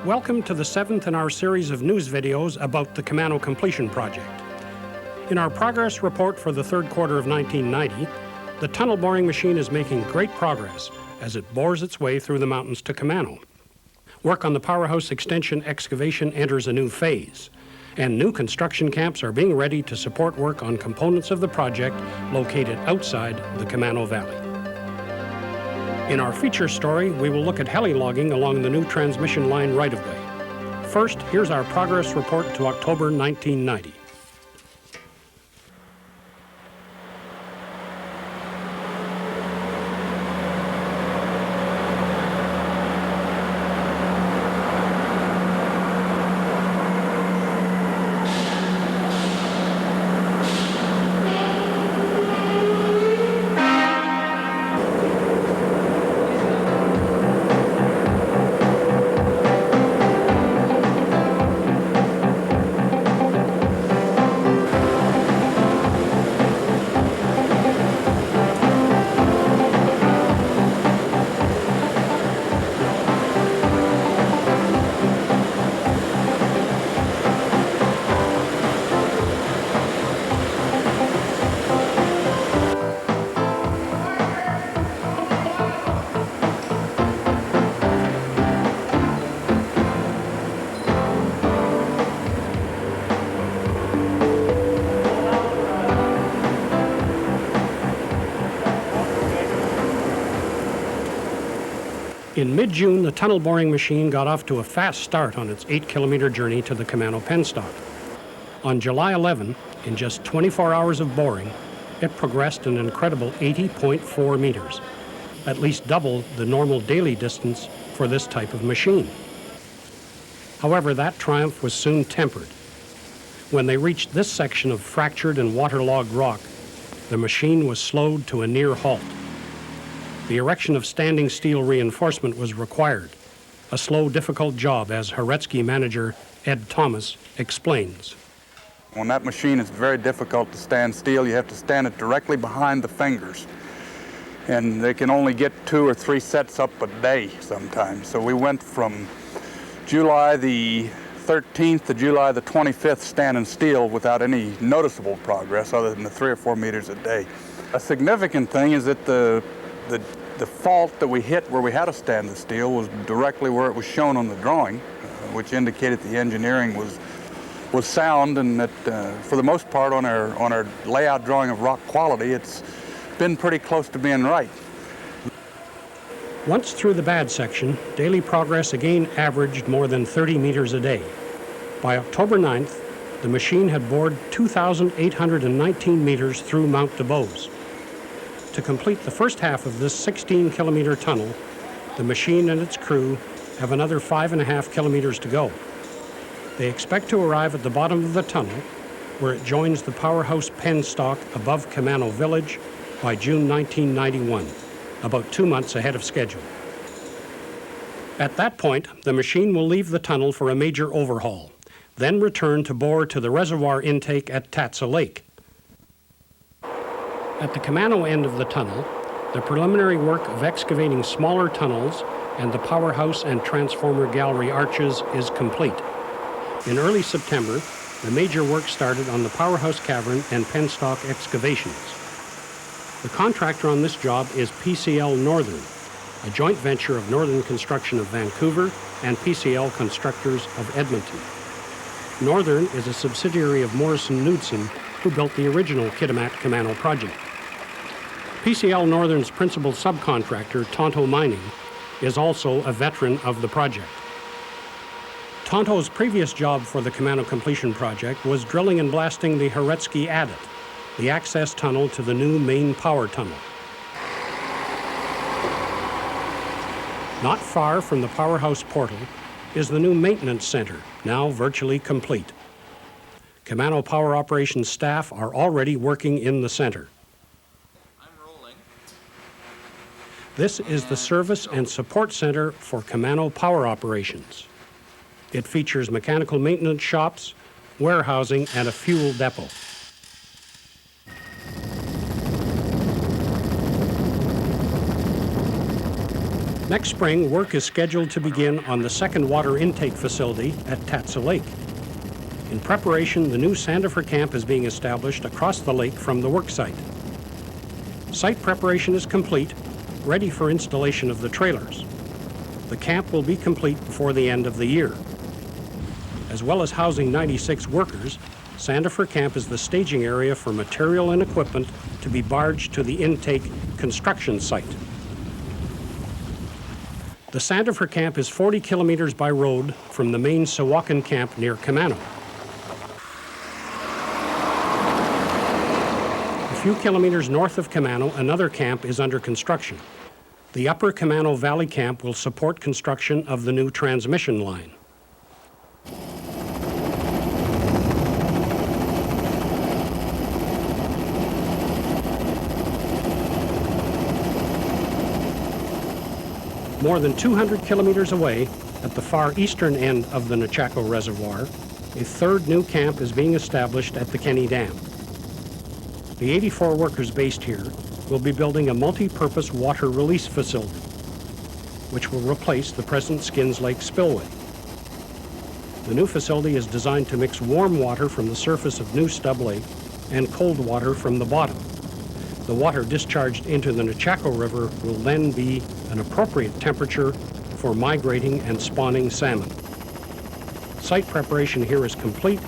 Welcome to the 7th in our series of news videos about the Kemano Completion Project. In our progress report for the third quarter of 1990, the tunnel boring machine is making great progress as it bores its way through the mountains to Kemano. Work on the powerhouse extension excavation enters a new phase, and new construction camps are being ready to support work on components of the project located outside the Kemano Valley. In our feature story, we will look at heli logging along the new transmission line right-of-way. First, here's our progress report to October 1990. In mid-June, the tunnel boring machine got off to a fast start on its 8-kilometer journey to the Kemano penstock. On July 11, in just 24 hours of boring, it progressed an incredible 80.4 meters, at least double the normal daily distance for this type of machine. However, that triumph was soon tempered. When they reached this section of fractured and waterlogged rock, the machine was slowed to a near halt. The erection of standing steel reinforcement was required, a slow, difficult job, as Heretsky manager Ed Thomas explains. On that machine, it's very difficult to stand steel. You have to stand it directly behind the fingers. And they can only get 2 or 3 sets up a day sometimes. So we went from July the 13th to July the 25th standing steel without any noticeable progress other than the 3 or 4 meters a day. A significant thing is that the fault that we hit where we had to stand the steel was directly where it was shown on the drawing, which indicated the engineering was sound, and that for the most part on our layout drawing of rock quality, it's been pretty close to being right. Once through the bad section, daily progress again averaged more than 30 meters a day. By October 9th, the machine had bored 2,819 meters through Mount Dubose. To complete the first half of this 16-kilometer tunnel, the machine and its crew have another 5.5 kilometers to go. They expect to arrive at the bottom of the tunnel, where it joins the powerhouse penstock above Kemano Village by June 1991, about 2 months ahead of schedule. At that point, the machine will leave the tunnel for a major overhaul, then return to bore to the reservoir intake at Tatsa Lake. At the Kemano end of the tunnel, the preliminary work of excavating smaller tunnels and the powerhouse and transformer gallery arches is complete. In early September, the major work started on the powerhouse cavern and penstock excavations. The contractor on this job is PCL Northern, a joint venture of Northern Construction of Vancouver and PCL Constructors of Edmonton. Northern is a subsidiary of Morrison Knudsen, who built the original Kitimat Kemano project. PCL Northern's principal subcontractor, Tonto Mining, is also a veteran of the project. Tonto's previous job for the Kemano Completion Project was drilling and blasting the Heretsky Adit, the access tunnel to the new main power tunnel. Not far from the powerhouse portal is the new maintenance center, now virtually complete. Kemano Power Operations staff are already working in the center. This is the Service and Support Center for Kemano Power Operations. It features mechanical maintenance shops, warehousing, and a fuel depot. Next spring, work is scheduled to begin on the second water intake facility at Tatsa Lake. In preparation, the new Sandifer camp is being established across the lake from the work site. Site preparation is complete, ready for installation of the trailers. The camp will be complete before the end of the year. As well as housing 96 workers, Sandifer Camp is the staging area for material and equipment to be barged to the intake construction site. The Sandifer Camp is 40 kilometers by road from the main Sewakan camp near Kemano. A few kilometers north of Kemano, another camp is under construction. The Upper Kemano Valley Camp will support construction of the new transmission line. More than 200 kilometers away, at the far eastern end of the Nechako Reservoir, a third new camp is being established at the Kenny Dam. The 84 workers based here will be building a multi-purpose water release facility, which will replace the present Skins Lake spillway. The new facility is designed to mix warm water from the surface of New Stub Lake and cold water from the bottom. The water discharged into the Nechako River will then be an appropriate temperature for migrating and spawning salmon. Site preparation here is complete,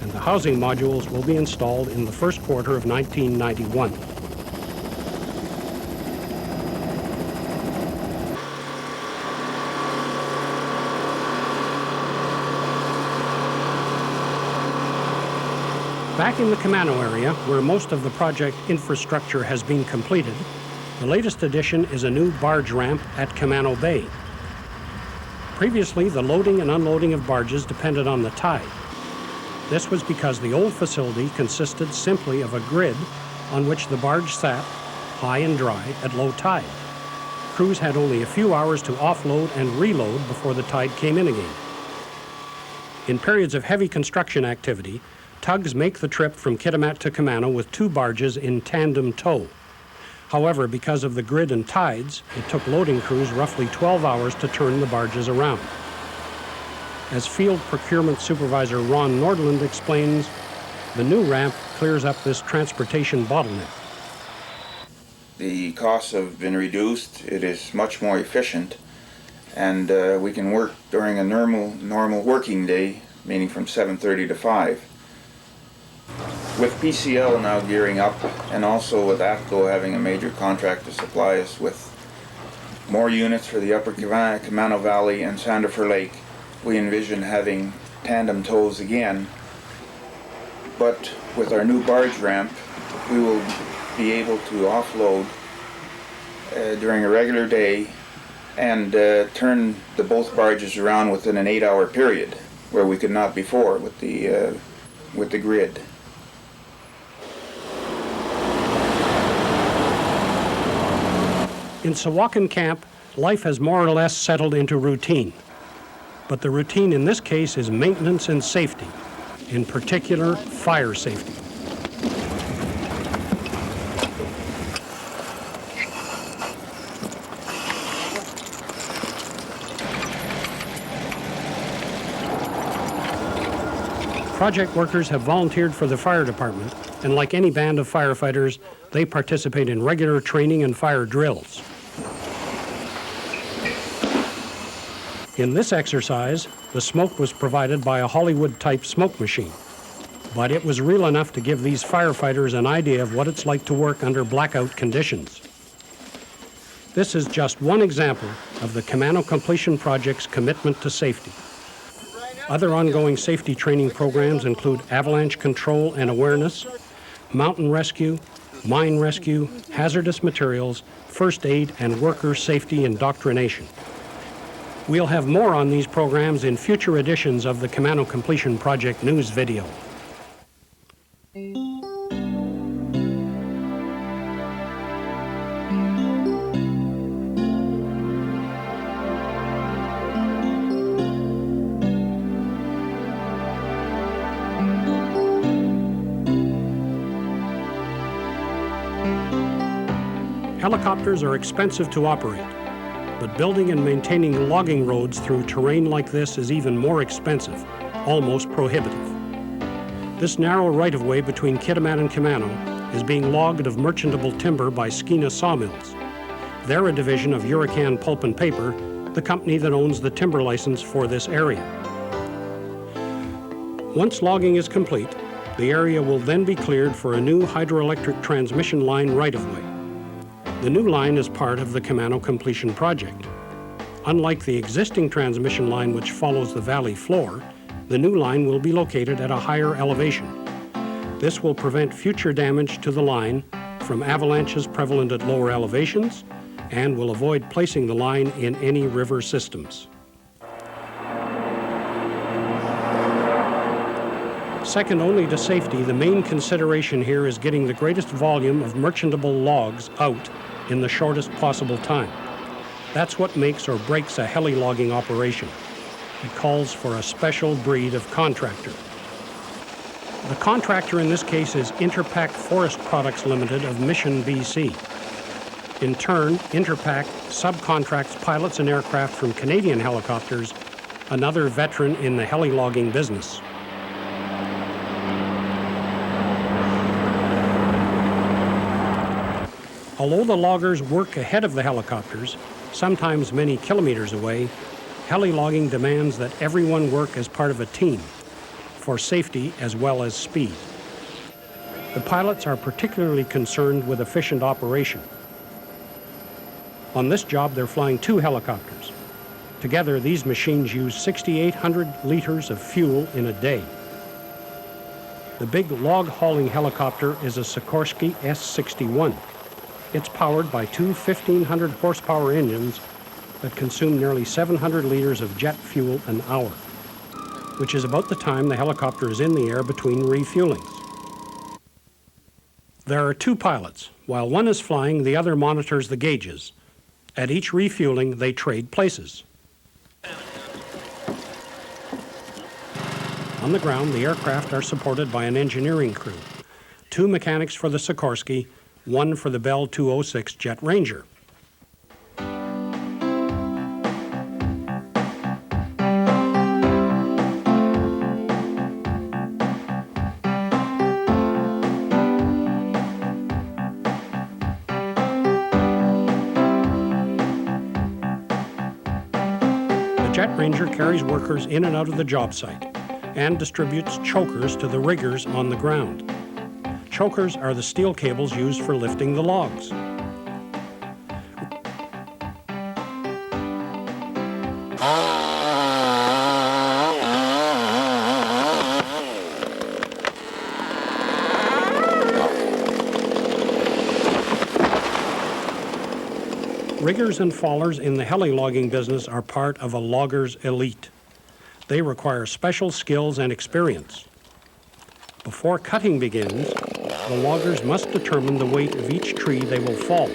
and the housing modules will be installed in the first quarter of 1991. Back in the Kemano area, where most of the project infrastructure has been completed, the latest addition is a new barge ramp at Kemano Bay. Previously, the loading and unloading of barges depended on the tide. This was because the old facility consisted simply of a grid on which the barge sat, high and dry, at low tide. Crews had only a few hours to offload and reload before the tide came in again. In periods of heavy construction activity, tugs make the trip from Kitimat to Kemano with two barges in tandem tow. However, because of the grid and tides, it took loading crews roughly 12 hours to turn the barges around. As Field Procurement Supervisor Ron Nordland explains, the new ramp clears up this transportation bottleneck. The costs have been reduced, it is much more efficient, and we can work during a normal working day, meaning from 7:30 to 5. With PCL now gearing up, and also with ATCO having a major contract to supply us with more units for the Upper Kemano Valley and Sandifer Lake, we envision having tandem tows again. But with our new barge ramp, we will be able to offload during a regular day and turn both barges around within an 8-hour period, where we could not before with the grid. In Sewakan Camp, life has more or less settled into routine. But the routine in this case is maintenance and safety, in particular, fire safety. Project workers have volunteered for the fire department, and like any band of firefighters, they participate in regular training and fire drills. In this exercise, the smoke was provided by a Hollywood-type smoke machine, but it was real enough to give these firefighters an idea of what it's like to work under blackout conditions. This is just one example of the Kemano Completion Project's commitment to safety. Other ongoing safety training programs include avalanche control and awareness, mountain rescue, mine rescue, hazardous materials, first aid, and worker safety indoctrination. We'll have more on these programs in future editions of the Kemano Completion Project news video. Helicopters are expensive to operate, But building and maintaining logging roads through terrain like this is even more expensive, almost prohibitive. This narrow right-of-way between Kitimat and Kemano is being logged of merchantable timber by Skeena Sawmills. They're a division of Hurricane Pulp and Paper, the company that owns the timber license for this area. Once logging is complete, the area will then be cleared for a new hydroelectric transmission line right-of-way. The new line is part of the Kemano Completion Project. Unlike the existing transmission line which follows the valley floor, the new line will be located at a higher elevation. This will prevent future damage to the line from avalanches prevalent at lower elevations and will avoid placing the line in any river systems. Second only to safety, the main consideration here is getting the greatest volume of merchantable logs out in the shortest possible time. That's what makes or breaks a heli logging operation. It calls for a special breed of contractor. The contractor in this case is Interpac Forest Products Limited of Mission, BC. In turn, Interpac subcontracts pilots and aircraft from Canadian Helicopters, another veteran in the heli logging business. Although the loggers work ahead of the helicopters, sometimes many kilometers away, heli logging demands that everyone work as part of a team for safety as well as speed. The pilots are particularly concerned with efficient operation. On this job, they're flying 2 helicopters. Together, these machines use 6,800 liters of fuel in a day. The big log hauling helicopter is a Sikorsky S-61. It's powered by 2 1,500 horsepower engines that consume nearly 700 liters of jet fuel an hour, which is about the time the helicopter is in the air between refuelings. There are 2 pilots. While one is flying, the other monitors the gauges. At each refueling, they trade places. On the ground, the aircraft are supported by an engineering crew. 2 mechanics for the Sikorsky, 1 for the Bell 206 Jet Ranger. The Jet Ranger carries workers in and out of the job site and distributes chokers to the riggers on the ground. Chokers are the steel cables used for lifting the logs. Riggers and fallers in the heli logging business are part of a logger's elite. They require special skills and experience. Before cutting begins, the loggers must determine the weight of each tree they will fall.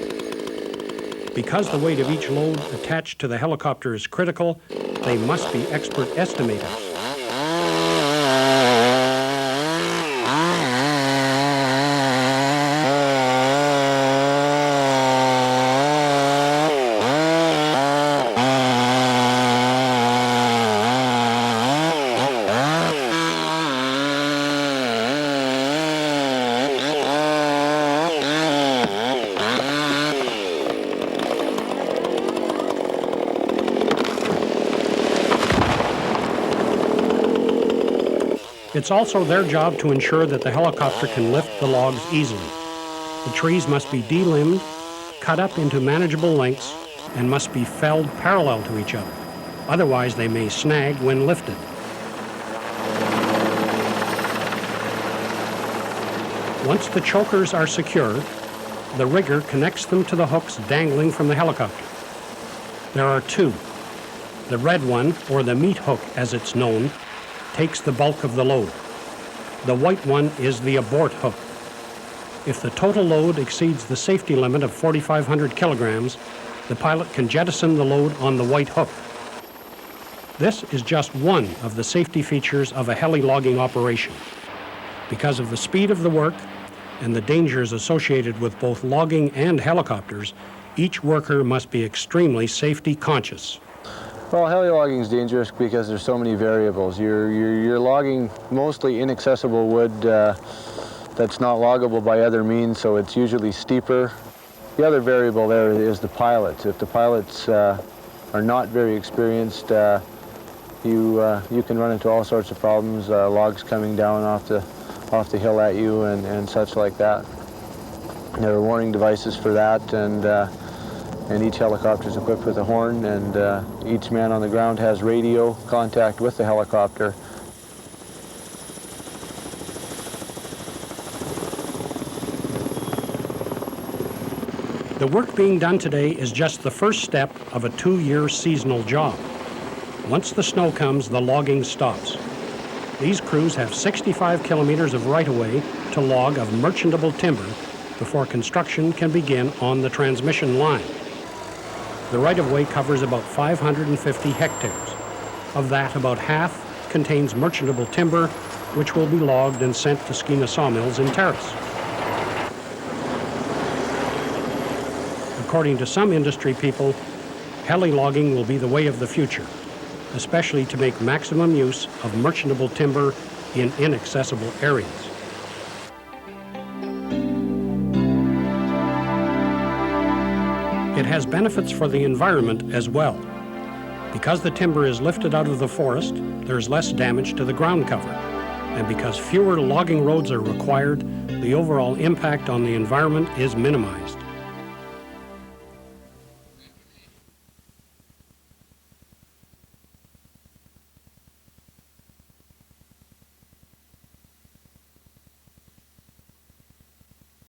Because the weight of each load attached to the helicopter is critical, they must be expert estimators. It's also their job to ensure that the helicopter can lift the logs easily. The trees must be delimbed, cut up into manageable lengths, and must be felled parallel to each other. Otherwise, they may snag when lifted. Once the chokers are secure, the rigger connects them to the hooks dangling from the helicopter. There are 2. The red one, or the meat hook as it's known, takes the bulk of the load. The white one is the abort hook. If the total load exceeds the safety limit of 4,500 kilograms, the pilot can jettison the load on the white hook. This is just one of the safety features of a heli logging operation. Because of the speed of the work and the dangers associated with both logging and helicopters, Each worker must be extremely safety conscious. Well, heli logging is dangerous because there's so many variables. You're logging mostly inaccessible wood that's not loggable by other means, so it's usually steeper. The other variable there is the pilots. If the pilots are not very experienced, you can run into all sorts of problems, logs coming down off the hill at you and such like that. There are warning devices for that, and each helicopter is equipped with a horn, and each man on the ground has radio contact with the helicopter. The work being done today is just the first step of a 2-year seasonal job. Once the snow comes, the logging stops. These crews have 65 kilometers of right-of-way to log of merchantable timber before construction can begin on the transmission line. The right-of-way covers about 550 hectares. Of that, about half contains merchantable timber, which will be logged and sent to Skeena sawmills in Terrace. According to some industry people, heli logging will be the way of the future, especially to make maximum use of merchantable timber in inaccessible areas. It has benefits for the environment as well. Because the timber is lifted out of the forest, there's less damage to the ground cover. And because fewer logging roads are required, the overall impact on the environment is minimized.